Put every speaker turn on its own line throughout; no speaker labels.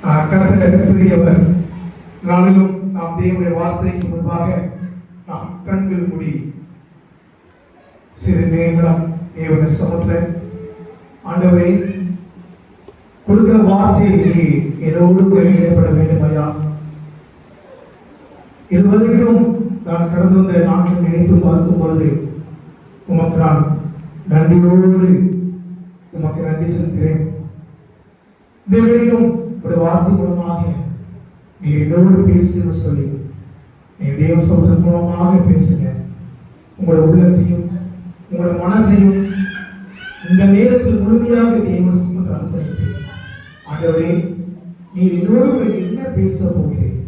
கர்த்தர் பெரியவர். நாளிலும் நாம் தேவனுடைய வார்த்தைக்கு முன்பாக நாம் கண்கள் மூடி சிறு நேரம் தேவனுடைய சமூகத்தில் ஆண்டவரே கொடுக்கிற வார்த்தையை என்னோடு கையிடப்பட வேண்டும் ஐயா. இதுவரைக்கும் நான் கடந்து வந்த நாட்கள் நினைத்து பார்க்கும் பொழுது உமக்கு நான் நன்றியோடு உமக்கு நன்றி செலுத்துகிறேன். இந்த வேளையிலும் ஒரு வார்த்தை மூலமாக நீ என்னோடு பேசுன்னு சொல்லி நீ தேவ சமூகத்தின் மூலமாக பேசுங்க. உங்களோட உள்ளத்தையும் உங்களோட மனசையும் இந்த நேரத்தில் முழுமையாக தேவ சமூகத்தில் அர்ப்பணித்து ஆண்டவரே நீ என்னோடு என்ன பேச போகிறேன்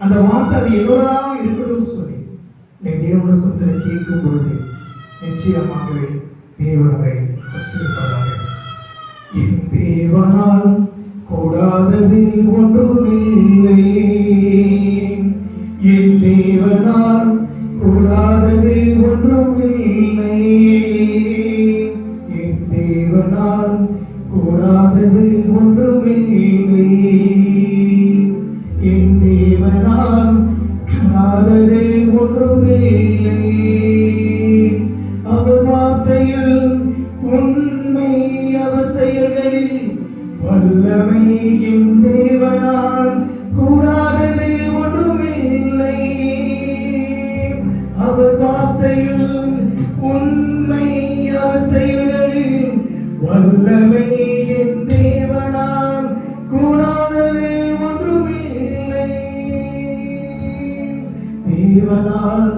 அந்த வார்த்தை அது என்னோடாக இருக்கட்டும் சொல்லி நீ தேவனுடைய சமூகத்தில் கேட்கும் பொழுது நிச்சயமாகவே தேவனை ஆசீர்வதிப்பாராக. என் தேவனால் கூடாதது ஒன்றுமில்லை, என் தேவனால் கூடாதது ஒன்றுமில்லை, என் தேவனால் கூடாதது ஒன்றுமில்லை, என் தேவனால் கூடாதது ஒன்றுமில்லை. அவர் வார்த்தையில் உண்மை, அவர் செயல்களில் வல்லமை, என் தேவனால் கூடாதது ஒன்றுமில்லை. அவர் வார்த்தையில் உண்மை, அவர் செயல்களில் வல்லமை, என் தேவனால் கூடாதது ஒன்றுமில்லை. தேவனால்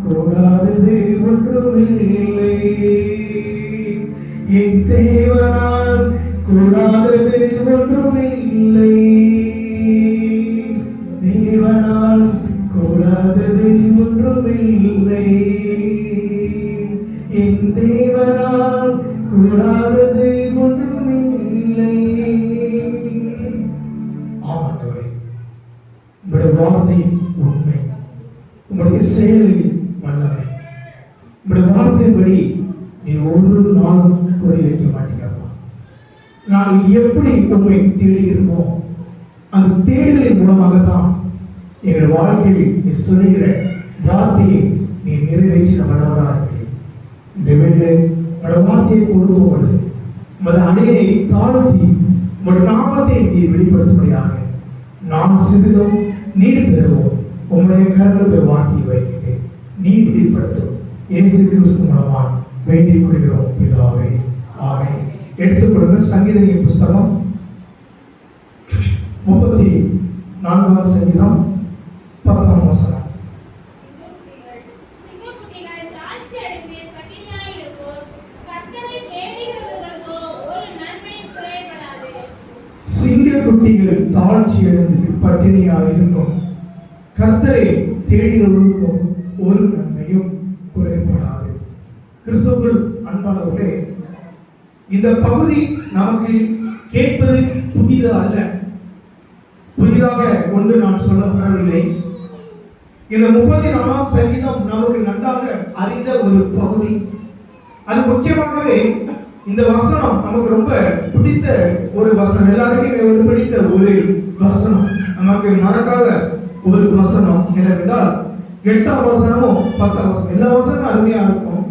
கூடாதது ஒன்றுமில்லை, என் தேவனால் கூடாதது ஒன்றுமில்லை, தேவனால் கூடாதது ஒன்றுமில்லை, என் தேவனால் கூடாதது ஒன்றுமில்லை. ஆமாண்டவரே, உங்களுடைய வார்த்தை உண்மை, உங்களுடைய செயலில் வல்லமை, உங்களுடைய வார்த்தையின்படி நீ ஒரு நாளும் குறை வைக்க மாட்டீங்கப்பா. நான் எப்படி உண்மை தேடுகிறோமோ அந்த தேடுதலின் மூலமாக தான் எங்கள் வாழ்க்கையில் நீ சொல்லுகிற வார்த்தையை நீ நிறைவேற்றி வல்லவராக இருக்கிறேன். இந்த வேளையிலே வார்த்தையை கொடுக்கும் பொழுது உமது அணையை தாழ்த்தி உங்களுடைய நாமத்தை நீ வெளிப்படுத்தும்படியாக நான் சிறிதும் நீர் பெறுவோம் உங்களுடைய கருத்துடைய வார்த்தையை வைக்கிறேன். நீ வெளிப்படுத்தும் இயேசு கிறிஸ்து மூலமாக வேண்டிக் கொள்கிறோம் பிதாவே, ஆமென். எடுத்துக்கொள்ளுங்க சங்கீதங்களின் புஸ்தகம் 34 சங்கீதம் 10ஆம் வசனம். சிங்கக்குட்டிகள் தாழ்ச்சி அடைந்து பட்டினியாயிருக்கும், கர்த்தரை தேடுகிறவர்களுக்கும் ஒரு நன்மையும் குறைபடாது. கிறிஸ்துவுக்குள் அன்பானவர்களே, இந்த பகுதி நமக்கு கேட்பது புதிதாக அல்ல, புதிதாக ஒன்று நான் சொல்ல வரவில்லை. இந்த 34ஆம் சங்கீதம் நமக்கு நன்றாக அறிந்த ஒரு பகுதி. அது முக்கியமாகவே இந்த வசனம் நமக்கு ரொம்ப பிடித்த ஒரு வசனம், எல்லாருக்குமே ஒரு பிடித்த ஒரு வசனம், நமக்கு மறக்காத ஒரு வசனம். என்னவென்றால் 8ஆம் வசனமும் 10ஆம் வசனம், எல்லா வசனமும் அருமையா இருக்கும்.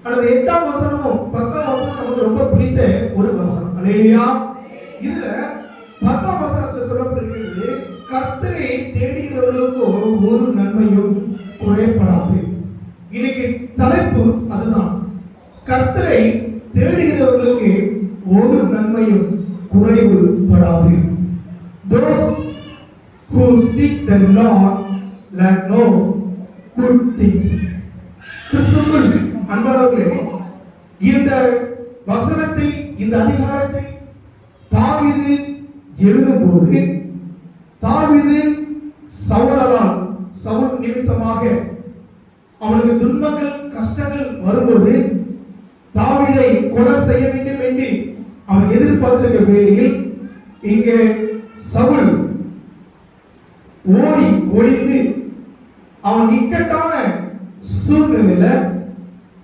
ஆனால் 8ஆம் வசனமும் 10ஆம் வசனம் நமக்கு ரொம்ப பிடித்த ஒரு வசனம். அல்லேலூயா. இதுல 10ஆம் வசனத்தில் சொல்லப்படுகிறது, கர்த்தரை தேடுகிறவர்களுக்கு ஒரு நன்மையும் குறைபடாது. இன்னைக்கு தலைப்பு அதுதான், கர்த்தரை தேடுகிறவர்களுக்கு ஒரு நன்மையும் குறைவுபடாது. Those who seek the Lord lack no good things. கிறிஸ்துவுக்குள் அன்பானவர்களே, இந்த வசனத்தை, இந்த அதிகாரத்தை தாவீது எழுதும்போது, தாவீது சவுல் நிமித்தமாக அவனுக்கு துன்பங்கள் கஷ்டங்கள் வரும்போது தாவீதை கொலை செய்ய வேண்டும் என்று அவன் எதிர்பார்த்திருக்க வேளையில் இங்கே சவுல் ஓடி ஒளிந்து அவன் இக்கட்டான சூழ்நிலையில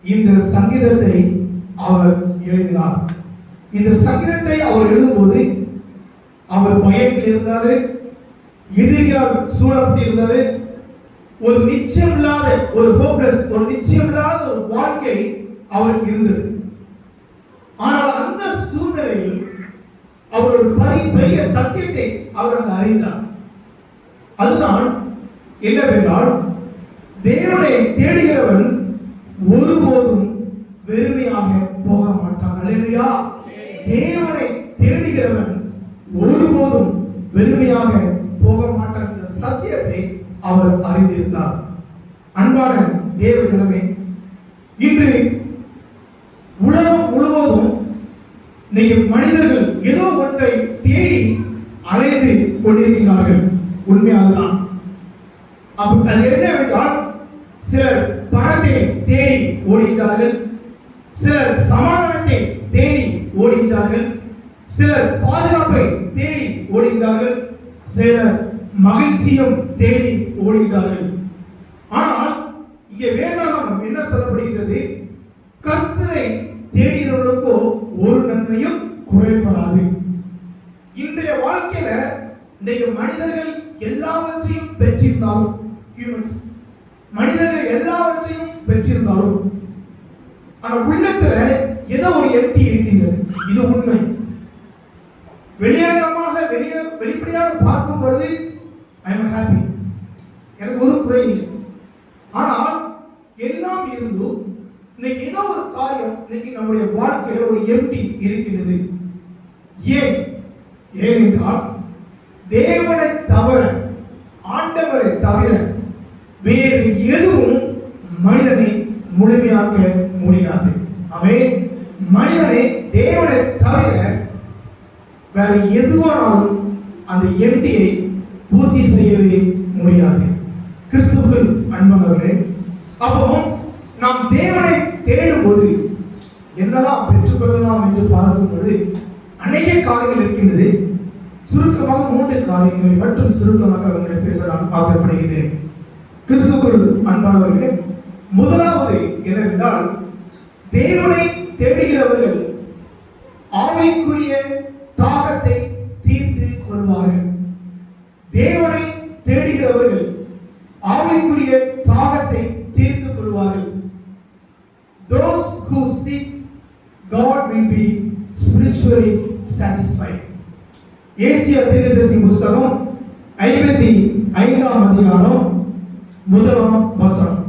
இந்த சங்கீதத்தை அவர் எழுதினார். இந்த சங்கீதத்தை அவர் எழுதும்போது அவர் பயத்தில் இருந்தாரு, எதிரியால் சூழப்பட்டு இருந்தாரு. ஒரு நிச்சயம் இல்லாத ஒரு ஹோப்லெஸ், ஒரு நிச்சயம் இல்லாத ஒரு வாழ்க்கை அவருக்கு இருந்தது. ஆனால் அந்த சூழ்நிலையில் அவர் ஒரு பெரிய சத்தியத்தை அவர் அங்கு அறிந்தார். அதுதான் என்னவென்றால், தேவனை தேடுகிறவன் ஒருபோதும் வெறுமையாக போக மாட்டான். அல்லேலூயா. தேவனை தேடுகிறவன் ஒருபோதும் வெறுமையாக போக மாட்டான். இந்த சத்தியத்தை அவர் அறிந்திருந்தார். அன்பான தேவ ஜனமே, இன்று உலகம் முழுவதும் நீங்கள் மனிதர்கள் ஏதோ ஒன்றை தேடி அலைந்து கொண்டிருக்கிறார்கள். உண்மை அதுதான். அது என்னவென்றால், சிலர் பணத்தை தேடி ஓடுகிறார்கள், சிலர் சமாதானத்தை தேடி ஓடுகிறார்கள், சிலர் பாதுகாப்பை தேடி ஓடுகிறார்கள், சிலர் மகிழ்ச்சியும் தேடி ஓடுகிறார்கள். ஆனால் இங்கே வேதாகமம் என்ன சொல்லப்படுகிறது? கர்த்தரை தேடுகிறவர்களுக்கோ ஒரு நன்மையும் குறைபடாது. இன்றைய வாழ்க்கையில இன்னைக்கு மனிதர்கள் எல்லாவற்றையும் பெற்றிருந்தாலும், ஹியூமன்ஸ் மனிதர்கள் எல்லாவற்றையும் பெற்றிருந்தாலும், ஆனால் உள்ளத்துல ஏதோ ஒரு எம்டி இருக்கின்றது. இது உண்மை. வெளியரங்கமாக வெளிப்படையாக பார்க்கும் பொழுது ஐ எம் ஹாப்பி, எனக்கு ஒரு குறை இல்லை. ஆனால் எல்லாம் இருந்தும் இன்னைக்கு ஏதோ ஒரு காரியம் இன்னைக்கு நம்முடைய வாழ்க்கையில ஒரு எம்டி இருக்கின்றது. ஏனென்றால் தேவனை தவிர, ஆண்டவரை தவிர வேறு எதுவும் மனிதனை முழுமையாக்க முடியாது. அவன் மனிதனை தேவனை தவிர வேற எதுவானாலும் அந்த எம்டியை பூர்த்தி செய்யவே முடியாது. கிறிஸ்துவுக்குள் அன்பானவர்களே, அப்போ நாம் தேவனை தேடும் போது என்னெல்லாம் பெற்றுக்கொள்ளலாம் என்று பார்க்கும்போது அநேக காரியங்கள் இருக்கின்றது. சுருக்கமாக 3 காரியங்களை மட்டும் சுருக்கமாக அவங்களை பேச நான் ஆசைப்படுகிறேன். கிறிஸ்துவுக்குள் அன்பானவர்களே, முதலாவது என்னவென்றால், தேவனை தேடுகிறவர்கள் ஆவிக்குரிய தாகத்தை தீர்த்து கொள்வார்கள். தேவனை தேடுகிறவர்கள் ஆவிக்குரிய தாகத்தை தீர்த்து கொள்வார்கள். Those who seek God will be spiritually satisfied. Asia தீர்க்கதரிசி புத்தகம் 55ஆம் அதிகாரம் 1ஆம் வசனம்.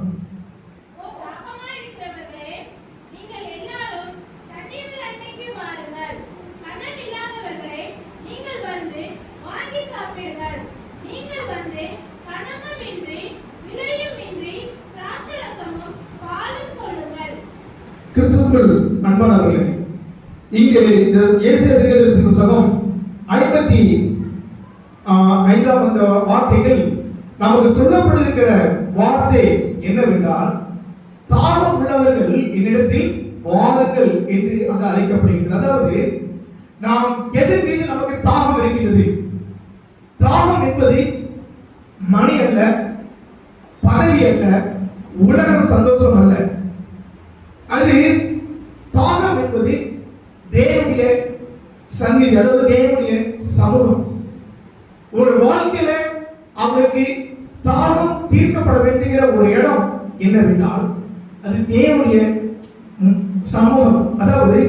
கிறிஸ்துவுக்குள் அன்பானவர்களே, இங்கே இந்த ஏசியா தீர்க்கதரிசி புத்தகம் 55ஆம் அந்த வார்த்தைகள் நமக்கு சொல்லப்பட்டிருக்கிற வார்த்தை என்னவென்றால், தாகம் உள்ளவர்கள் என்னிடத்தில் வாருங்கள் என்று அங்கு அழைக்கப்படுகிறது. அதாவது நாம் எது மீது நமக்கு தாகம் இருக்கின்றது? தாகம் என்பது மணி அல்ல, பதவி அல்ல, உலக சந்தோஷம் அல்ல. அது தாகம் என்பது தேவனுடைய சந்நிதி, அதாவது தேவனுடைய சமூகம். ஒரு வாழ்க்கையில அவருக்கு தாகம் தீர்க்கப்பட வேண்டிய ஒரு இடம் என்னவென்றால் அது தேவனுடைய சமூகம். அதாவது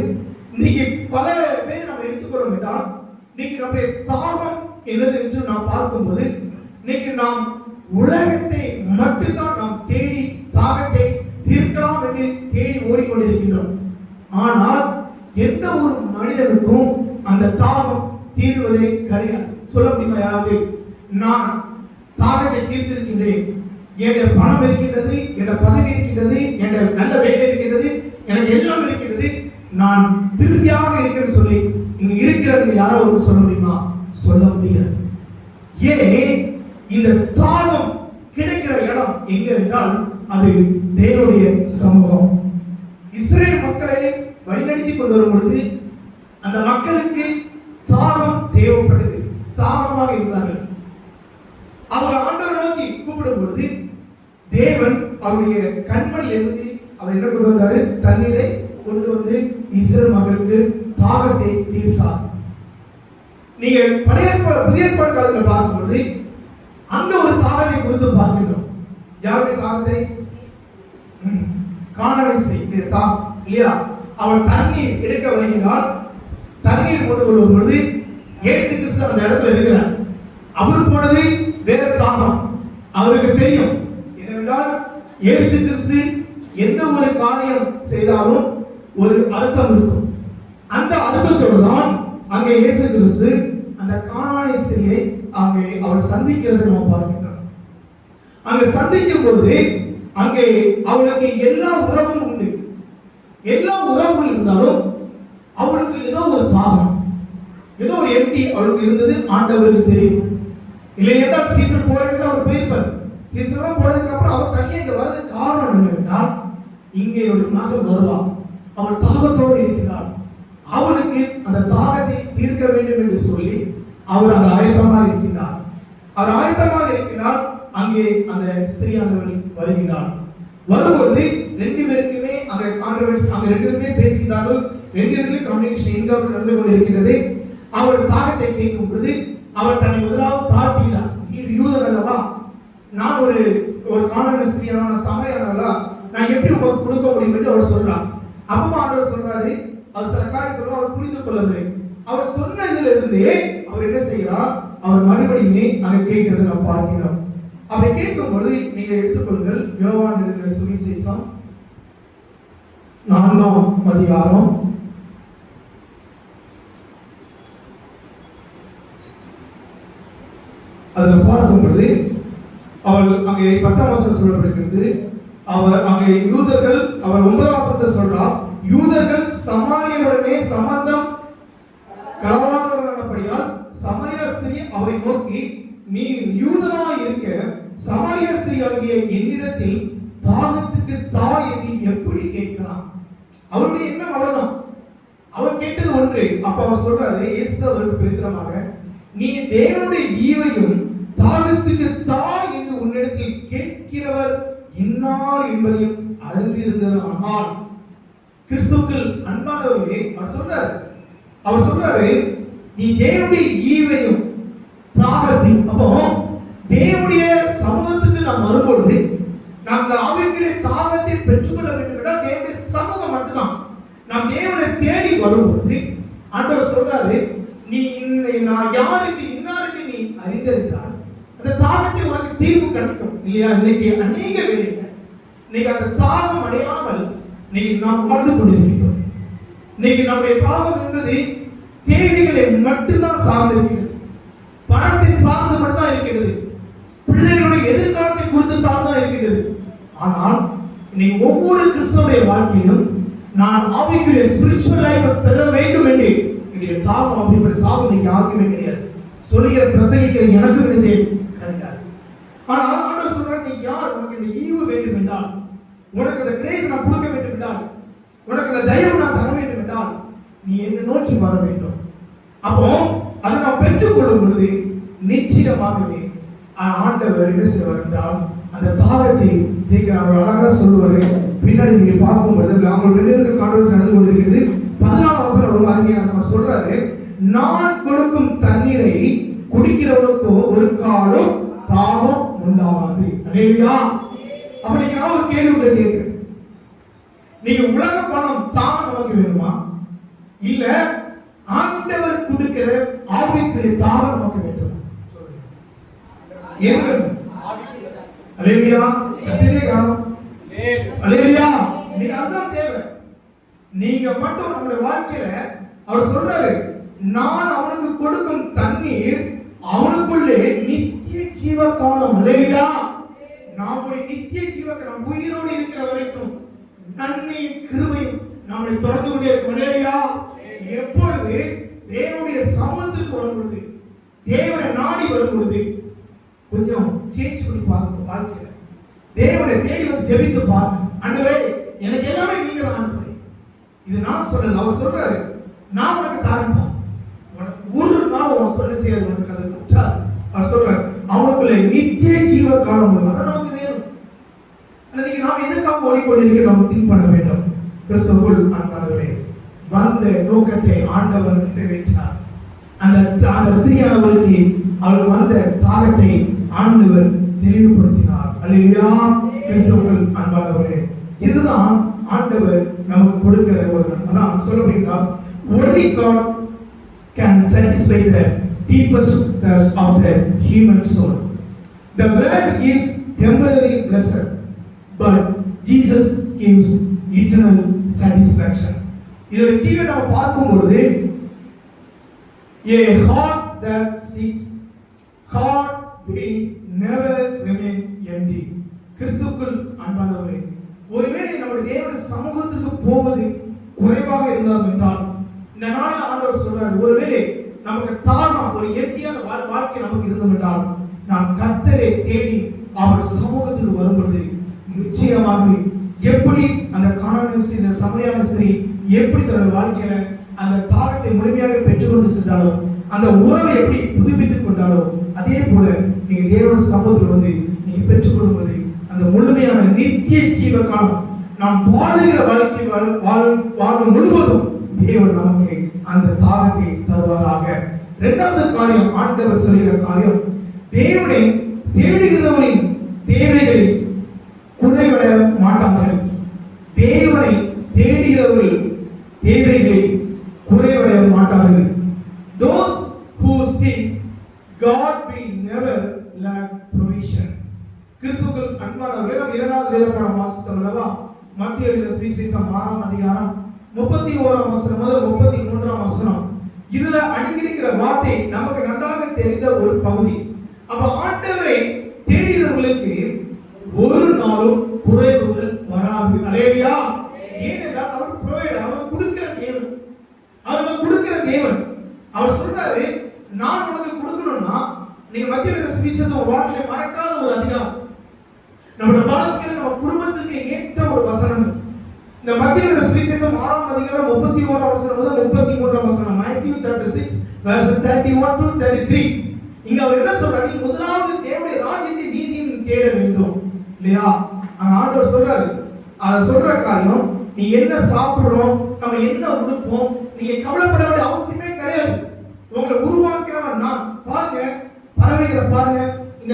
இன்னைக்கு பல பேர் நம்ம எடுத்துக்கொள்ளும் என்றால், இன்னைக்கு நம்முடைய தாகம் என்னது என்று நாம் பார்க்கும்போது, இன்னைக்கு நாம் உலகத்தை மட்டும்தான் நாம் தேடி தாகத்தை தீர்க்கலாம் என்று தேடி ஓடிக்கொண்டிருக்கின்றோம். ஆனால் எந்த ஒரு மனிதனுக்கும் அந்த தாகம் தீர்வதே கிடையாது. சொல்ல முடியுமா யாராவது? நான் தாகத்தை தீர்த்திருக்கின்றேன், என்னுடைய பணம் இருக்கின்றது, என்னுடைய பதவி இருக்கின்றது, என்னுடைய நல்ல வேலை இருக்கின்றது, எனக்கு எல்லாம் இருக்கின்றது, நான் திருப்தியாக இருக்கிறேன்னு சொல்லி இங்க இருக்கிறது யாராவது சொல்ல முடியுமா? சொல்ல முடியாது. ஏன்? இந்த தாகம் கிடைக்கிற இடம் எங்க என்றால் அது தேவனுடைய சமூகம். இஸ்ரேல் மக்களை வழிநடத்தி கொண்டு வரும் பொழுது அந்த மக்களுக்கு தாகம் தேவைப்பட்டது, தாகமாக இருந்தார்கள். அவர் ஆண்டவரை நோக்கி கூப்பிடும் பொழுது தேவன் அவருடைய கண்மணில் இருந்து அவர் என்ன கொண்டு வந்தாரு? தண்ணீரை கொண்டு வந்து இஸ்ரேல் மக்களுக்கு தாகத்தை தீர்த்தார். நீங்க புதிய ஏற்பாடு காலத்தில் பார்க்கும்போது அங்க ஒரு தாகத்தை குறித்து பார்க்கிறோம். யாருடைய தாகத்தை? கானானிஸ்தை தாகம் இல்லையா? அவன் தண்ணீர் எடுக்க வருகிறார். தண்ணீர் கொண்டு கொள்ளும் பொழுது இயேசு கிறிஸ்து அந்த இடத்துல இருக்கிறார். அவர் போனது வேற தாகம். அவருக்கு தெரியும் என்னவென்றால் இயேசு கிறிஸ்து எந்த ஒரு காரியம் செய்தாலும் ஒரு அர்த்தம் இருக்கும். அந்த அர்த்தத்தோடு தான் அங்கே இயேசு கிறிஸ்து அந்த கானானிய ஸ்திரியை அங்கே அவர் சந்திக்கிறதை நாம் பார்க்கிறோம். அங்கே சந்திக்கும் போது அங்கே அவளுக்கு எல்லா உறவும் உண்டு. எல்லா உறவுகள் இருந்தாலும் அவளுக்கு ஏதோ ஒரு தாகம், ஏதோ ஒரு எம்டி அவளுக்கு இருந்தது. ஆண்டவருக்கு தெரியும். இல்லை என்றால் சீசன் போயிட்டு அவர் போயிருப்பார். சீசன் போனதுக்கு அப்புறம் அவர் தனியாக இங்க வர்றது காரணம் என்னவென்றால் இங்கே ஒரு மகன் வருவார். அவள் தாகத்தோடு இருக்கிறாள். அவளுக்கு அந்த தாகத்தை தீர்க்க வேண்டும் என்று சொல்லி அவர் அந்த ஆயத்தமாக இருக்கிறார். அவர் ஆயத்தமாக இருக்கிறார். அங்கே அந்த ஸ்திரியானவர் வருகிறார். வரும்போது ரெண்டு பேருக்குமே அங்கே கான்ட்ரவர்சி, அங்கே ரெண்டு பேருமே பேசுகிறார்கள். ரெண்டு பேருக்குமே கம்யூனிகேஷன் எங்க நடந்து கொண்டிருக்கிறது. அவர் தாகத்தை கேட்கும் பொழுது அவர் தன்னை முதலாவது தாழ்த்துகிறார். நீர் யூதர் அல்லவா, நான் ஒரு கானானிய ஸ்திரியான சமரியானவளா, நான் எப்படி உங்களுக்கு கொடுக்க முடியும் என்று அவர் சொல்றார். அப்பமா ஆண்டவர் சொல்றாரு, அவர் சில காரியம் சொல்ல அவர் புரிந்து கொள்ளவில்லை. அவர் சொன்ன இதுல இருந்தே அவர் என்ன செய்கிறார், அவர் மறுபடியுமே அங்கே கேட்கிறத நாம் பார்க்கிறோம். அப்படி கேட்கும் பொழுது நீங்க எடுத்துக்கொள்ளுங்கள் யோவான் எழுதின சுவிசேஷம் 4ஆம் அதிகாரம் அதுல பார்க்கும் பொழுது அவள் அங்கே 10ஆம் வசனம் சொல்லப்படுகிறது. அவர் அங்கே யூதர்கள், அவர் 9ஆம் வசனத்தை சொல்றார், யூதர்கள் சமாரியருடனே சம்பந்தம் கலவாதவர்களானபடியால் சமாரிய ஸ்திரீ அவரை நோக்கி, நீ யூதனாய் இருக்க சமாரிய ஸ்திரீ ஆகிய என்னிடத்தில் தாகத்துக்கு தா என்று எப்படி கேட்கலாம்? அவருடைய எண்ணம் அவ்வளவுதான். அவர் கேட்டது ஒன்று. அப்ப அவர் சொல்றாரு, இயேசு அவருக்கு பிரதிரமாக, நீ தேவனுடைய ஈவையும் தாகத்துக்கு தா என்று உன்னிடத்தில் கேட்கிறவர் இன்னார் என்பதையும் அறிந்திருந்தார். ஆனால் கிறிஸ்துவுக்குள் அன்பானவரே, அவர் சொல்றாரு நீ தேவனுடைய ஈவையும் தாகத்தையும். அப்போ தேவனுடைய சமூகத்துக்கு நாம் வரும்பொழுது நாம் இந்த ஆவிக்குரிய தாகத்தை பெற்றுக்கொள்ள வேண்டும் என்றால் தேவனுடைய சமூகம் மட்டும்தான். நாம் தேவனை தேடி வரும்பொழுது ஆண்டவர் சொல்றாரு, நீ நான் யாருக்கு இன்னாருக்கு நீ அறிந்திருந்தால் அந்த தாகத்தை உனக்கு தீர்வு கிடைக்கும் இல்லையா? இன்னைக்கு அநேக வேலைங்க இன்னைக்கு அந்த தாகம் அடையாமல் இன்னைக்கு நாம் வாழ்ந்து கொண்டிருக்கிறோம். இன்னைக்கு நம்முடைய தாகம் என்பது தேவைகளை மட்டும்தான் சார்ந்து இருக்கிறது. பணத்தை சார்ந்து மட்டும் இருக்கிறது. பிள்ளைகளுடைய எதிர்காலத்தை குறித்து சார்ந்தா இருக்கிறது. ஆனால் இன்னைக்கு ஒவ்வொரு கிறிஸ்தவனுடைய வாழ்க்கையிலும் நான் ஆவிக்குரிய ஸ்பிரிச்சுவல் லைஃப் பெற வேண்டும் என்று என்னுடைய தாகம், அப்படிப்பட்ட தாகம் இன்னைக்கு யாருக்குமே கிடையாது. சொல்லுகிற பிரசங்கிக்கிற எனக்கும் இது செய்ய கிடையாது. ஆனால் ஆண்டவர் சொல்றார், நீ யார், உனக்கு இந்த ஈவு வேண்டும் என்றால், உனக்கு அந்த கிரேஸ் நான் கொடுக்க வேண்டும் என்றால், உனக்கு அந்த தயவு நான் தர வேண்டும் என்றால் நீ என்னை நோக்கி வர வேண்டும். அப்போ அதை நாம் பெற்றுக்கொள்ளும் பொழுது நிச்சயமாகவே ஆண்டவர் என்ன செய்வார் என்றால் அந்த தாகத்தை தீர்க்க அவர் அழகாக சொல்லுவாரு. பின்னாடி நீங்க பார்க்கும் பொழுது அவங்க ரெண்டு பேருக்கு கான்வர்ஸ் நடந்து கொண்டிருக்கிறது. 14ஆம் வசனம் ரொம்ப அருமையாக சொல்றாரு, நான் கொடுக்கும் தண்ணீரை குடிக்கிறவனுக்கு ஒரு காலம் தாகம் உண்டாகாது. அல்லேலூயா. அப்ப நீங்க ஒரு கேள்வி உங்களை கேட்கிறேன், நீங்க உலக பணம் தான் நமக்கு வேணுமா, இல்ல ஆண்டவர் கொடுக்கிற ஆவிக்குரிய தாகம் நமக்கு வேண்டுமா? சொல்லுங்க, எது வேணும்? அல்லேலூயா. சத்தியத்தை காணும். அல்லேலூயா. நீங்க அதுதான் தேவை. நீங்க மட்டும் நம்முடைய வாழ்க்கையில அவர் சொல்றாரு, நான் அவனுக்கு கொடுக்கும் தண்ணீர் அவனுக்குள்ளே நித்திய ஜீவ காலம். அல்லேலூயா. நம்முடைய நித்திய ஜீவ காலம் உயிரோடு இருக்கிற வரைக்கும் நன்மையும் கிருபையும் நம்மை தொடர்ந்து கொண்டே இருக்கும். அல்லேலூயா. எப்பொழுது தேவனுடைய சமூகத்துக்கு வரும்பொழுது, தேவனை நாடி வரும்பொழுது கொஞ்சம் சேஞ்ச் பண்ணி பாருங்க வாழ்க்கையில. தேவனை தேடி வந்து ஜெபித்து பாருங்க. ஆண்டவரே, எனக்கு எல்லாமே நீங்க தான் ஆண்டவரே. இது நான் சொல்லல, அவர் சொல்றாரு, நான் உனக்கு தாரேன்பா. ஒரு நாள் உனக்கு என்ன செய்யாது, உனக்கு அது கட்டாது. அவர் சொல்றாரு, அவனுக்குள்ள நித்திய ஜீவ காலம் அதான் நமக்கு வேணும். இன்னைக்கு நாம் எதுக்காக ஓடிக்கொண்டிருக்க நாம் திங்க் பண்ண வேண்டும். கிறிஸ்துவுக்குள் அன்பானவரே, வந்த நோக்கத்தை ஆண்டவர் நிறைவேற்றினார். அந்த ஸ்திரீயானவருக்கு அவள் வந்த தாகத்தை ஆண்டவர் தெளிவுபடுத்தினார். அல்லேலூயா. கிறிஸ்துவுக்குள் அன்பானவர்களே, இதுதான் ஆண்டவர் நமக்கு கொடுக்கிற ஒரு அதான் சொல்லப்படுகிறார். Only God can satisfy the deepest thirst of the human soul. The world gives temporary pleasure, but Jesus gives eternal satisfaction. இதோட தீவை நாம் பார்க்கும் பொழுது, a heart that seeks God will never remain empty. கிறிஸ்துவுக்குள் அன்பானவர்களே, ஒருவேளை நம்முடைய தேவனுடைய சமூகத்துக்கு போவது குறைவாக இருந்தாலும் என்றால், இந்த நாளில் ஆண்டவர் சொல்றாரு, ஒருவேளை நமக்கு தாகம் ஒரு எம்டியான வாழ்க்கை நமக்கு இருந்தோம் என்றால், நாம் கர்த்தரை தேடி அவர் சமூகத்துக்கு வரும்பொழுது நிச்சயமாக எப்படி அந்த கானானிய ஸ்திரீ, இந்த சமரியான ஸ்திரீ எப்படி தன்னுடைய வாழ்க்கையில அந்த தாகத்தை முழுமையாக பெற்றுக்கொண்டு சென்றாலோ, அந்த உறவை எப்படி புதுப்பித்துக் கொண்டாலோ, அதே போல நீங்க தேவனுடைய சமூகத்தில் வந்து நீங்க பெற்றுக்கொள்ளும் போது அந்த முழுமையான நித்திய ஜீவ காலம் நாம் வாழுகிற வாழ்க்கை வாழ்வு முழுவதும் தேவன் நமக்கு அந்த தாகத்தை தருவாராக. இரண்டாவது காரியம், ஆண்டவர் சொல்கிற காரியம், தேவனை தேடுகிறவனின் தேவைகளை குறைவடைய மாட்டார்கள். தேவனை தேடுகிறவர்கள் தேவைகளை குறைவடைய மாட்டார்கள். Those who seek God will never lack provision. கிறிஸ்துவுக்குள் அன்பானவர்களே, நாம் இரண்டாவது வேதபாடம் வாசித்தோம் அல்லவா? மத்திய எழுதின சுவிசேஷம் 6ஆம் அதிகாரம் 31ஆம் வசனம் முதல் 33ஆம் வசனம். இதுல அடங்கியிருக்கிற வார்த்தை நமக்கு நன்றாக தெரிந்த ஒரு பகுதி. அப்ப ஆண்டவரை தேடுகிறவர்களுக்கு ஒரு நாளும் குறைவுகள் வராது. அல்லேலூயா. ஏனென்றால் அவர் ப்ரொவைடர், அவர் கொடுக்கிற தேவன். அவர் கொடுக்கிற தேவன். அவர் சொல்றாரு, நான் உனக்கு கொடுக்கணும்னா நீங்க மத்திய எழுதின சுவிசேஷம் வாழ்க்கையை மறக்காத ஒரு அதிகாரம். நம்முடைய வாழ்க்கையில நம்ம குடும்பத்துக்கு ஏற்ற ஒரு வசனம். இந்த மத்திய எழுதின சுவிசேஷம் 6ஆம் அதிகாரம் 31ஆம் வசனம் முதல் 33ஆம் வசனம். Matthew chapter 6 verse 31 to 33. இங்க அவர் என்ன சொல்றாரு? நீ முதலாவது தேவனுடைய ராஜ்யத்தை நீதியையும் தேட வேண்டும். இல்லையா? ஆண்டவர் சொல்றாரு. அத சொல்ற காரியம், நீ என்ன சாப்பிடுறோம், நம்ம என்ன உடுப்போம், நீங்க கவலைப்பட வேண்டிய அவசியமே கிடையாது. உங்களை உருவாக்குறவன் நான். பாருங்க, பறவைகளை பாருங்க, இந்த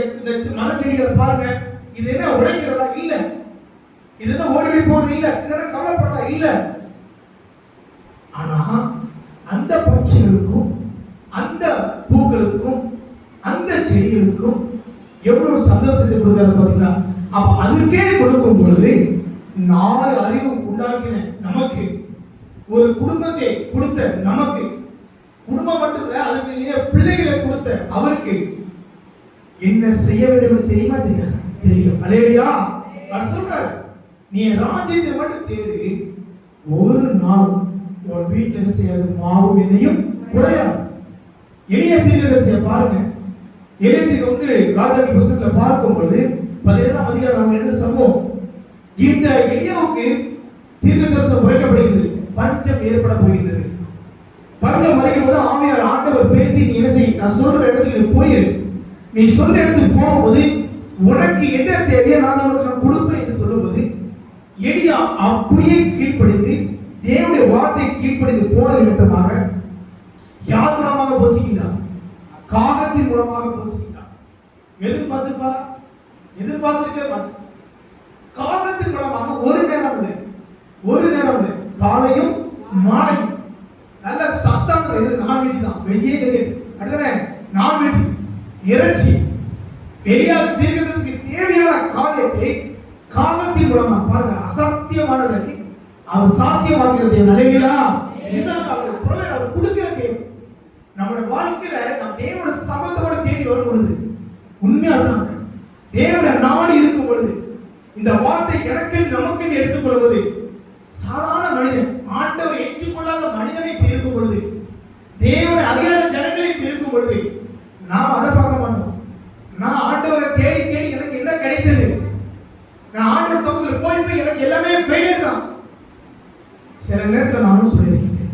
மரச்செடிகளை பாருங்க, இது என்ன உழைக்கிறதா? இல்ல. இது என்ன ஓடி போறது? இல்ல. இதெல்லாம் கவலைப்படுறதா? இல்ல. ஆனா அந்த பட்சிகளுக்கும் அந்த பூக்களுக்கும் அந்த செடிகளுக்கும் எவ்வளவு சந்தோஷத்தை கொடுக்கிறார் பாத்தீங்களா? அப்ப அதுக்கே கொடுக்கும் பொழுது 4 அறிவு உண்டாக்கின நமக்கு, ஒரு குடும்பத்தை கொடுத்த நமக்கு, குடும்பம் மட்டும் இல்ல, அதுக்கு பிள்ளைகளை கொடுத்த அவருக்கு என்ன செய்ய வேண்டும் தெரியுமா? தெரியும். அல்லேலூயா. அவர் சொல்றாரு, நீ ராஜ்யத்தை மட்டும் தேடு, ஒரு நாள் உன் வீட்டுல என்ன செய்யாது? மாவும் எண்ணெயும் குறையாது. எளிய தீர்க்கதரிசியை பாருங்க. எளிய தீர்க்க ராஜாக்கள் புத்தகத்துல பார்க்கும் பொழுது 17ஆம் அதிகாரம் எழுத சம்பவம், இந்த எலியாவுக்கு தீர்க்கதரிசனம் உரைக்கப்படுகிறது, பஞ்சம் ஏற்பட போகிறது. பஞ்சம் வரும்போது ஆவியார் ஆண்டவர் பேசி, நீ என்ன செய், நான் சொல்ற இடத்துக்கு போயிரு, நீ சொல்ற இடத்துக்கு போகும்போது உனக்கு என்ன தேவையோ நான் உனக்கு கொடுப்பேன் என்று சொல்லும்போது, எலியா அப்படியே கீழ்ப்படிந்து தேவனுடைய வார்த்தை கீழ்ப்படிந்து போன நிமித்தமாக யார் மூலமாக போசிக்கின்றார்? காகத்தின் மூலமாக போசிக்கின்றார். எதிர்பார்த்திருப்பாரா? எதிர்பார்த்திருக்கவே மாட்டார். காகத்தின் மூலமாக ஒரு நேரம் இல்லை, காலையும் மாலையும் நல்ல சத்தம். நான்வெஜ் தான், வெஜ்ஜே கிடையாது. அடுத்தது நான்வெஜ், இறைச்சி. எலியாவுக்கு தீர்க்கதரிசிக்கு தேவையான காரியத்தை காகத்தின் மூலமாக பாருங்க, அசாத்தியமானதை அவர் சாத்தியமாக்கிற தேவன். அல்லேலூயா. இதுதான் அவர் ப்ரொவைடர், அவர் கொடுக்கிற தேவன். நம்முடைய வாழ்க்கையில நாம் தேவனுடைய சமூகத்தோட தேடி வரும் பொழுது உண்மையாதான் தேவனை நாடி இருக்கும் பொழுது, இந்த வார்த்தை எனக்கு நமக்கு எடுத்துக்கொள்வது, சாதாரண மனிதன் ஆண்டவரை ஏற்றுக்கொள்ளாத மனிதனை இப்படி இருக்கும் பொழுது, தேவனை அறியாத ஜனங்களை இப்படி இருக்கும் பொழுது, நாம் அதை பார்க்க மாட்டோம். நான் ஆண்டவரை தேடி தேடி எனக்கு என்ன கிடைத்தது, நான் ஆண்டவர் சமூகத்தில் போய் எனக்கு எல்லாமே ஃபெயிலியர் தான். சில நேரத்தில் நானும் சொல்லியிருக்கேன்,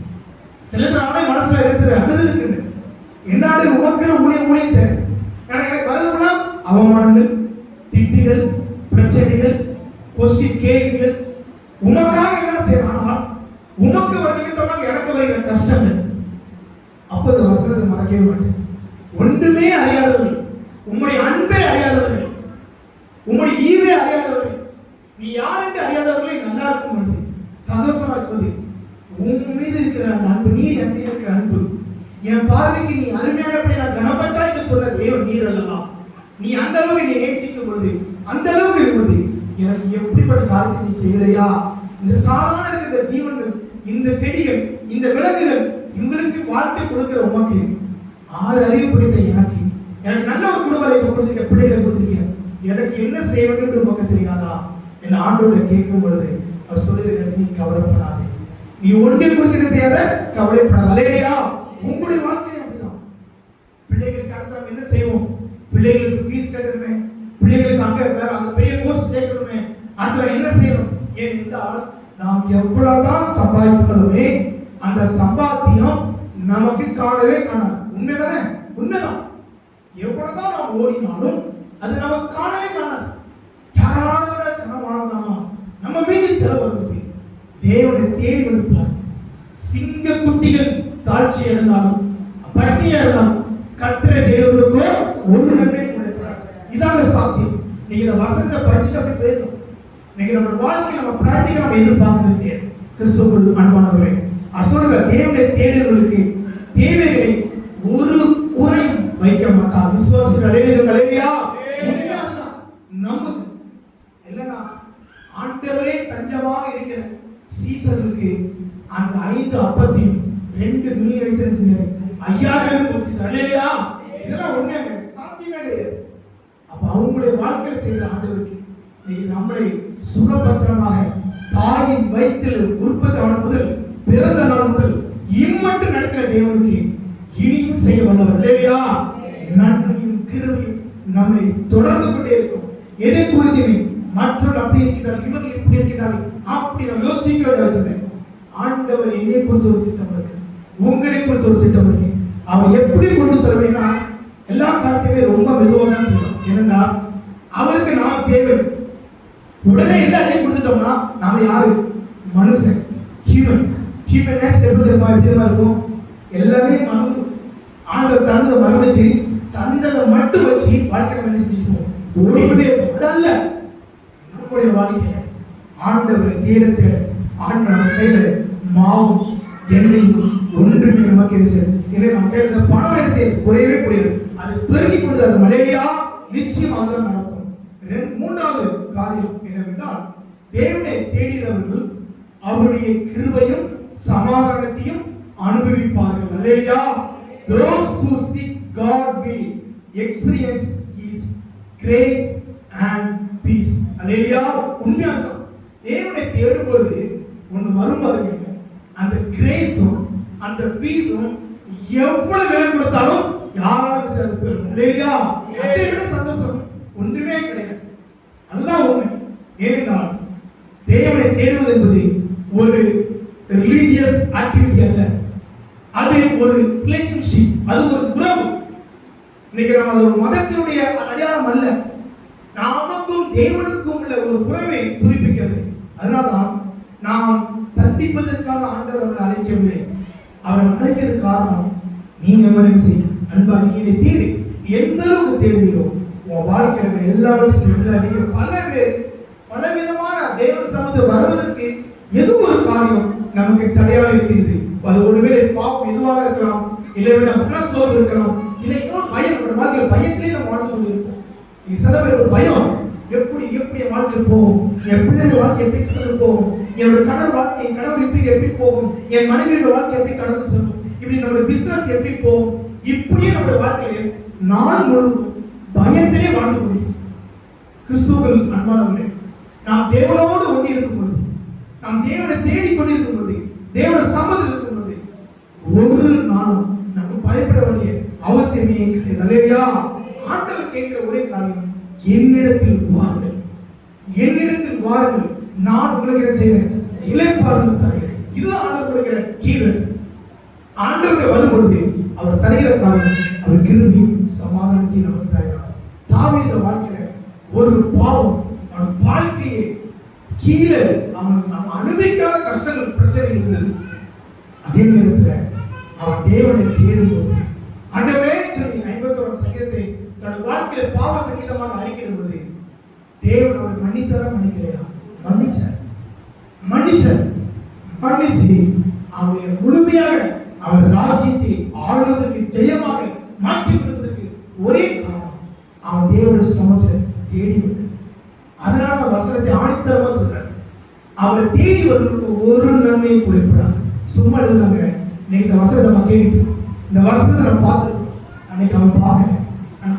சில நேரத்தில் நானே மனசுல அழுது இருக்கின்றேன். என்னாடு உமக்கு ஊழியம் சார், எனக்கு வருதுன்னா அவமானங்கள், திட்டுகள், பிரச்சனைகள், கொஸ்டின் கேள்விகள், உமக்காக என்ன செய்யணும், ஆனால் உமக்கு வர நிமித்தமாக எனக்கு வருகிற கஷ்டங்கள். அப்ப இந்த வசனத்தை ஒண்ணுமே அறியாதவர்கள், உம்முடைய அன்பை அறியாதவர்கள், உம்முடைய ஈவை அறியாதவர்கள், நீ யார் என்று அறியாதவர்களை நல்லா இருக்கும் பொழுது, சந்தோஷமா இருப்பது, உன் மீது இருக்கிற அந்த அன்பு, நீர் என் மீது இருக்கிற அன்பு, என் பார்வைக்கு நீ அருமையானபடி நான் கனப்பட்டா என்று சொன்ன தேவன் நீர் அல்லவா, நீ அந்த அளவுக்கு நீ நேசிக்கும் பொழுது, அந்த அளவுக்கு இருப்பது, எனக்கு எப்படிப்பட்ட காரியத்தை நீ செய்கிறையா? இந்த சாதாரண இருக்கிற ஜீவன்கள், இந்த செடிகள், இந்த விலங்குகள், இவங்களுக்கு வாழ்க்கை கொடுக்கிற உமக்கு, 6 அறிவு படித்த எனக்கு நல்ல ஒரு குடும்பத்தை கொடுத்திருக்க, பிள்ளைகளை கொடுத்திருக்க, எனக்கு என்ன செய்ய வேண்டும் என்று உமக்கு தெரியாதா என்று ஆண்டவரை கேட்கும் பொழுது அவர் சொல்லுகிறது, நீ கவலைப்படாதே, நீ ஒன்றை குறித்து என்ன செய்யாத, கவலைப்படாத. அல்லேலூயா. உங்களுடைய வாழ்க்கை அப்படிதான். பிள்ளைகளுக்கு நாம் என்ன செய்வோம்? பிள்ளைகளுக்கு ஃபீஸ் கட்டணுமே, பிள்ளைகளுக்கு அங்க வேற அந்த பெரிய கோர்ஸ் சேர்க்கணுமே, அடுத்த என்ன செய்யணும்? ஏனென்றால் நாம் எவ்வளவுதான் சம்பாதித்தாலுமே அந்த சம்பாத்தியம் நமக்கு காணவே காணாது. உண்மைதானே? உண்மைதான். எவ்வளவுதான் நாம் ஓடினாலும் அது நமக்கு காணவே காணாது. யாரானோட கனவானதாமா நம்ம மீது செலவு வருவது. தேவனை தேடி வந்து பாரு. சிங்க குட்டிகள் தாழ்ச்சி இருந்தாலும் பட்டினியா இருந்தாலும் கர்த்தரை தேவனுக்கோ ஒரு நன்மை கொடுக்கிறார். இதாங்க சாத்தியம். நீங்க இந்த வசனத்தை படிச்சுட்டு அப்படி போயிடும். நீங்க நம்ம வாழ்க்கை நம்ம பிராக்டிகலா நம்ம எதிர்பார்க்கிறது கிடையாது. கிறிஸ்துவுக்குள் அன்பானவர்களே, சொல்லுங்க, தேவனை தேடுவர்களுக்கு தேவைகளை ஒரு குறையும் வைக்க மாட்டார். விசுவாசிகள் அல்லேலூயா. உண்மையாதான் நம்புது இல்லைன்னா ஆண்டவரே தஞ்சமாக இருக்கிற சீசர்களுக்கு அந்த 5 அப்பத்தையும் 2 மீன் வைத்து செஞ்சாரு. 5000 போசிட்டார். அல்லேலூயா. இதெல்லாம் உண்மையாக சாத்தியமே கிடையாது. அப்ப அவங்களுடைய வாழ்க்கையில் செய்த ஆண்டவருக்கு நீங்க நம்மளை சுகபத்திரமாக தாயின் வயிற்றில் உற்பத்தி ஆன முதல் பிறந்த நாள் முதல் இம்மட்டும் நடக்கிற தேவனுக்கு இனியும் செய்ய வல்லவர். அல்லேலூயா. நன்மையும் கிருபையும் நம்மை தொடர்ந்து கொண்டே இருக்கும். எதை குறித்து மற்றவர்கள் அப்படி இருக்கிறார்கள், இவர்கள் இப்படி இருக்கிறார்கள், அப்படி நம்ம யோசிக்க வேண்டிய அவசியம். ஆண்டவர் என்னை குறித்து ஒரு திட்டம் இருக்கு, உங்களை குறித்து ஒரு திட்டம் இருக்கு. அவர் எப்படி கொண்டு செல்வேன்னா எல்லா காரியத்தையுமே ரொம்ப மெதுவாக தான் செய்யணும். ஏன்னா அவருக்கு நாம் தேவை. உடனே எல்லாத்தையும் கொடுத்துட்டோம்னா நாம யாரு? மனுஷன், ஹியூமன் நேச்சர் எப்படி இருக்கும்? எல்லாமே மறந்து ஆண்டவர் தந்ததை மறந்துட்டு தந்ததை மட்டும் வச்சு வாழ்க்கை நம்ம செஞ்சுப்போம், ஓடிக்கிட்டே இருக்கும். அதல்ல நம்முடைய வாழ்க்கையில ஆண்டவரை தேட தேட ஆண்டவர் கையில மாவும் எண்ணெயும் ஒன்றுமே நமக்கு என்ன செய்யுது? எனவே நம்ம கையில பணம் என்ன செய்யுது? குறையவே குறையாது. அது பெருகி கொண்டு அது மலேரியா நிச்சயமாக நடக்கும். மூன்றாவது காரியம் என்னவென்றால், தேவனை தேடுகிறவர்கள் அவருடைய கிருபையும் சமாதானத்தையும் அனுபவிப்பார்கள். அல்லேலூயா. Those who seek God will experience His grace and peace. அல்லேலூயா. உண்மையாக தேவனை தேடும்போது ஒன்று வரும் பாருங்க, அந்த கிரேஸும் அந்த பீஸும் எவ்வளவு விலை கொடுத்தாலும் யாராலும் சேர்ந்து போயிடும். அல்லேலூயா. அதை விட சந்தோஷம் ஒன்றுமே கிடையாது. அதுதான் உண்மை. ஏனென்றால் தேவனை தேடுவது என்பது ஒரு ரிலீஜியஸ் ஆக்டிவிட்டி அல்ல, அது ஒரு ரிலேஷன்ஷிப், அது ஒரு உறவு. இன்னைக்கு நம்ம அது ஒரு மதத்தினுடைய அடையாளம் அல்ல, நமக்கும் தேவனுக்கும் உள்ள ஒரு உறவை புதுப்பிக்கிறது. அதனால்தான் நாம் தண்டிப்பதற்காக ஆண்டவர் அவரை அழைக்கவில்லை. அவரை அழைக்கிறது காரணம், நீங்க மனசு அன்பா நீ தேடி எந்த அளவுக்கு தேடுகிறோ உன் வாழ்க்கையில எல்லாவற்றையும் செய்யல. நீங்க பல விதமான தேவ சமூகத்தை வருவதற்கு எது ஒரு காரியம் நமக்கு தடையாக இருக்கிறது. அது ஒருவேளை பாவம் எதுவாக இருக்கலாம், இல்லை மனசோர்வு இருக்கலாம், இல்லை இன்னொரு பயம். ஒரு வாழ்க்கையில் பயத்திலே நம்ம வாழ்ந்து கொண்டு இருக்கோம். நீ சில பேர் ஒரு பயம், எப்படி என் வாழ்க்கை போகும், என் பிள்ளைகள் வாழ்க்கை எப்படி கடந்து போகும், என்னோட கணவர் வாழ்க்கை, என் கணவர் எப்படி போகும், என் மனைவியோட வாழ்க்கை எப்படி கடந்து செல்லும், இப்படி நம்மளுடைய பிசினஸ் எப்படி போகும், இப்படியே நம்முடைய வாழ்க்கையில் நாள் முழுவதும் பயத்திலே வாழ்ந்து கொண்டிருக்கிறோம். கிறிஸ்துவுக்குள் அன்பானவர்களே, நாம் தேவனோடு ஒட்டி இருக்கும் பொழுது, நாம் தேவனை தேடிக்கொண்டிருக்கும் பொழுது, தேவன சம்மதம் இருக்கும் பொழுது ஒரு நாளும் நம்ம பயப்பட வேண்டிய அவசியமே கிடையாது. அல்லேலூயா. ஆண்டவர் கேட்கிற ஒரே காரியம், என்னிடத்தில் வாருங்கள், என்னிடத்தில் வாருங்கள், நான் உங்களுக்கு என்ன செய்கிறேன்? இளைப்பாறுதல் தருகிறேன். இதுதான் ஆண்டவர் கொடுக்கிற கீழ். ஆண்டவரை வரும் பொழுது அவர் தருகிற காரியம், அவர் கிருபையும் சமாதானத்தையும் நமக்கு தருகிறார். தாவீது வாழ்க்கையில ஒரு பாவம் அவன் வாழ்க்கையை கீழே அவன் அனுபவிக்காத கஷ்டங்கள் பிரச்சனைகள் இருந்தது. அதே நேரத்தில் அவன் தேவனை தேடும்போது ஆண்டவரே சொல்லி 51 சங்கீதத்தை தன்னுடைய வாழ்க்கையில பாவ சங்கீதமாக அறிக்கையிடும் பொழுது தேவன் அவர் மன்னித்தாரா மன்னிக்கலையா? மன்னிச்சு அவருடைய முழுமையாக அவர் ராஜ்யத்தை ஆளுவதற்கு ஜெயமாக மாற்றி கொடுப்பதற்கு ஒரே காரணம் அவன் தேவனுடைய சமூகத்தை தேடி வந்தது. அதனால வசனத்தை ஆணித்தரமா சொல்றாரு, அவரை தேடி வருவதற்கு ஒரு நன்மையை குறிப்பிடாது. சும்மா எழுதுனாங்க. இன்னைக்கு இந்த வசனத்தை நம்ம கேட்டு இந்த வசனத்தை நம்ம பார்த்துருக்கோம். அன்னைக்கு அவன் பார்க்கல,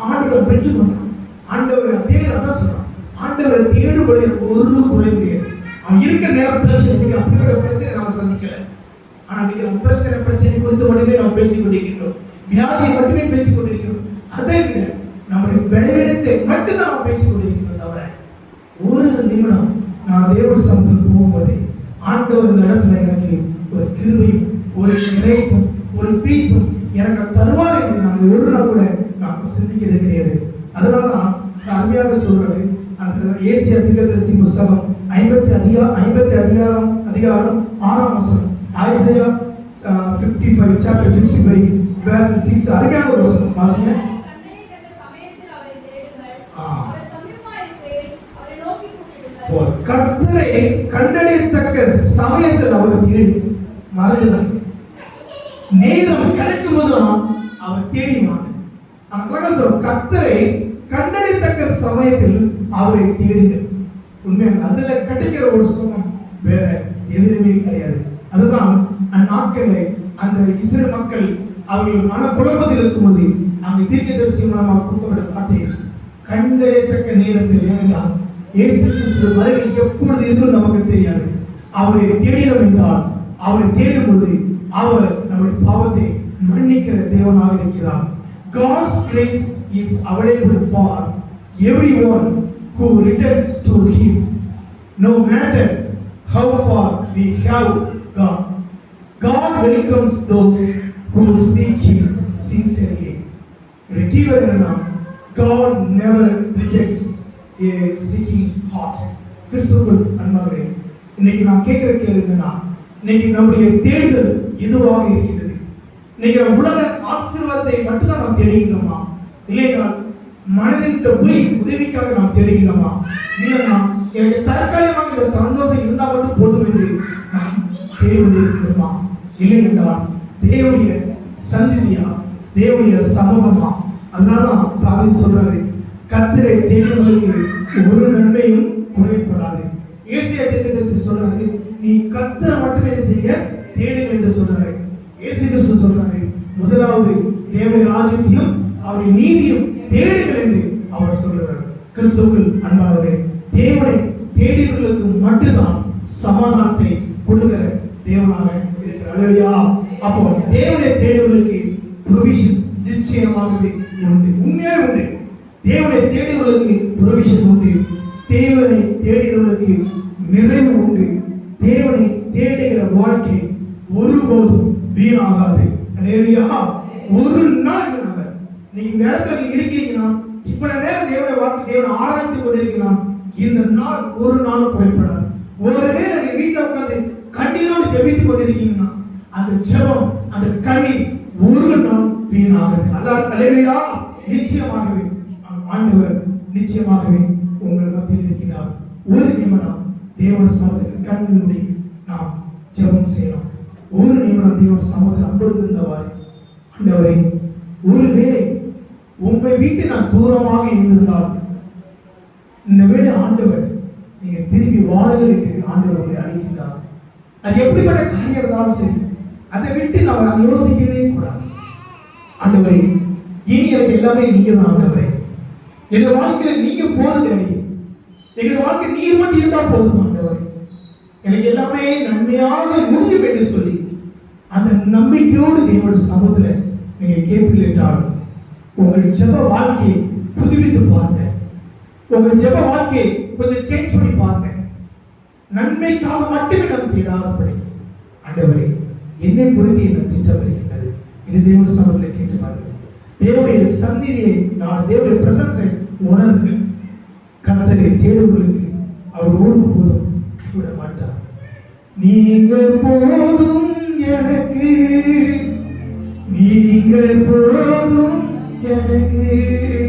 ஆண்டவரை பெற்றுக்கொண்டான். ஆண்டவரை தேடி அதான் சொல்றான், ஆண்டவரை தேடுபடி ஒரு குறை முடியாது. அவன் இருக்க நேரம் பிரச்சனை, இன்னைக்கு அப்படிப்பட்ட பிரச்சனை நம்ம சந்திக்கல. ஆனா இன்னைக்கு நம்ம பிரச்சனை குறித்து மட்டுமே நம்ம பேசிக் கொண்டிருக்கிறோம், வியாதியை மட்டுமே பேசிக் கொண்டிருக்கிறோம். அதை விட நம்முடைய பலவீனத்தை மட்டும் நாம் பேசிக் கொண்டிருக்கிறோம். தவிர ஒரு நிமிடம் நான் தேவனுடைய சமூகத்தில் போகும்போது ஆண்டவர் இந்த இடத்துல எனக்கு ஒரு கிருபையும் ஒரு கிரேஸும் ஒரு பீஸும் எனக்கு தருவார் என்று நான் ஒரு நாள் கூட நான் சிந்திக்கிறது கிடையாது. அதனாலதான் அருமையாக சொல்றது அந்த ஏசியா தீர்க்கதரிசி புத்தகம் 50 அதிகாரம் 6ஆம் வசனம், ஐசையா 55 chapter 55 verse 6. அருமையான ஒரு வசனம் வாசிங்க. கர்த்தரை கண்டடையத்தக்க சமயத்தில் அவர் தேடி மறந்துதான். நேரம் கிடைக்கும் போதுதான் அவர் தேடிவாங்க. கர்த்தரை கண்டடையத்தக்க சமயத்தில் அவரை தேடுங்க. உண்மையாக அதுல கிடைக்கிற ஒரு சுகம் வேற எதுவுமே கிடையாது. அதுதான் அந்நாட்களை அந்த இஸ்ரேல் மக்கள் அவர்கள் மன குழப்பத்தில் இருக்கும்போது அங்கு தீர்க்கதரிசி மூலமாக கொடுக்கப்பட்ட வார்த்தை கண்டடையத்தக்க நேரத்தில். ஏனென்றால் இயேசு கிறிஸ்து வருகை எப்பொழுது இருக்கும் நமக்கு தெரியாது. அவரை தேடினோம் என்றால் அவரை தேடும்போது அவர் நம்முடைய பாவத்தை மன்னிக்கிற தேவனாக இருக்கிறார். God's grace is available for everyone who returns to Him, no matter how far we have gone. God welcomes those who seek Him sincerely. God never rejects a seeking heart. கிறிஸ்துவுக்குள் அன்பார்களே, இன்னைக்கு நான் கேட்கிற கேள்வி என்னன்னா, இன்னைக்கு நம்முடைய தேடுதல் எதுவாக இருக்கிறது? இன்னைக்கு நம்ம உலக ஆசீர்வாதத்தை மட்டும்தான் நாம் தேடுகின்றோமா? இல்லையா மனதின் போய் உதவிக்காக நாம் தேடுகின்றோமா? இல்லைன்னா எனக்கு தற்காலிகமாக இந்த சந்தோஷம் இருந்தால் மட்டும் போதும் என்று நாம் தேடுவது இருக்கிறோமா? இல்லை என்றால் தேவனுடைய சந்நிதியா, தேவனுடைய சமூகமா? அதனாலதான் தாவீது சொல்றாரு, கர்த்தரை தேடுவதற்கு ஒரு நன்மையும் குறைபடாது. ஏசியா தீர்க்கதரிசி சொல்றாரு, நீ கர்த்தரை மட்டுமே செய்ய தேடுங்க என்று சொல்றாரு. இயேசு கிறிஸ்து சொல்றாரு, முதலாவது தேவனுடைய ராஜ்யத்தையும் அவருடைய நீதியும் தேடுங்கள் என்று அவர் சொல்றார். கிறிஸ்துவுக்குள் அன்பானவர்களே, தேவனை தேடியவர்களுக்கு மட்டும்தான் சமாதானத்தை கொடுக்கிற தேவனாக இருக்கிறார். அல்லேலூயா. அப்போ தேவனை தேடியவர்களுக்கு ப்ரொவிஷன் நிச்சயமாகவே உண்டு, உண்மையாக உண்டு. தேவனை தேடியவர்களுக்கு ப்ரொவிஷன் உண்டு, தேவனை தேடியவர்களுக்கு நிறைவு உண்டு. தேவனை தேடுகிற வாழ்க்கை ஒருபோதும் வீணாகாது. அல்லேலூயா. ஒரு நாள் நீங்க இந்த இடத்துல இருக்கீங்கன்னா, இவ்வளவு நேரம் தேவனை வாக்கு தேவனை ஆராய்ந்து கொண்டிருக்கலாம், இந்த நாள் ஒரு நாள் குறைபடாது. ஒருவேளை நீங்க வீட்டில் உட்கார்ந்து கண்ணீரோடு ஜெபித்துக் கொண்டிருக்கீங்கன்னா, அந்த ஜெபம் அந்த கண்ணீர் ஒரு நாள் வீணாகாது. அல்லேலூயா. நிச்சயமாகவே ஆண்டவர் நிச்சயமாகவே உங்கள் மத்தியில் இருக்கிறார். ஒரு நிமிடம் தேவன சமூகத்தில் கண் மூடி நாம் ஜெபம் செய்யலாம். ஒரு நிமிடம் தேவன சமூகத்தில் அமர்ந்திருந்தவாறு, ஆண்டவரே, ஒருவேளை உங்களை வீட்டு நான் தூரமாக இருந்திருந்தால் இந்த வேளை ஆண்டவர் நீங்க திரும்பி வாருங்களுக்கு ஆண்டவர் உங்களை அழைக்கின்றார். அது எப்படிப்பட்ட காரியம் இருந்தாலும் சரி, அதை விட்டு நம்ம அதை யோசிக்கவே கூடாது. ஆண்டவரே, இனி எனக்கு எல்லாமே நீங்க தான். ஆண்டவரே, எங்க வாழ்க்கையில நீங்க போதும். எங்க வாழ்க்கை நீர் மட்டும் இருந்தா போதும். ஆண்டவரே, எனக்கு எல்லாமே நன்மையாக முடியும் என்று சொல்லி அந்த நம்பிக்கையோடு தேவனுடைய சமூகத்துல நீங்க கேட்பீர்கள் என்றால், உங்கள் ஜெப வாழ்க்கையை புதுப்பித்து பாருங்க. உங்கள் ஜெப வாழ்க்கையை கொஞ்சம் சேஞ்ச் பண்ணி பாருங்க. நன்மைக்காக மட்டுமே நாம் தேடாதபடி, ஆண்டவரே, என்னை குறித்து இந்த திட்டம் இருக்கின்றது இது தேவனுடைய சமூகத்தில் கேட்டு பாருங்க. தேவனுடைய சந்நிதியை நான் தேவனுடைய பிரசன்ஸை உணர்ந்து கர்த்தரை தேடுவதற்கு அவர் ஒருபோதும் விட மாட்டார். நீங்கள் போதும் எனக்கு, நீங்கள் போதும் எனக்கு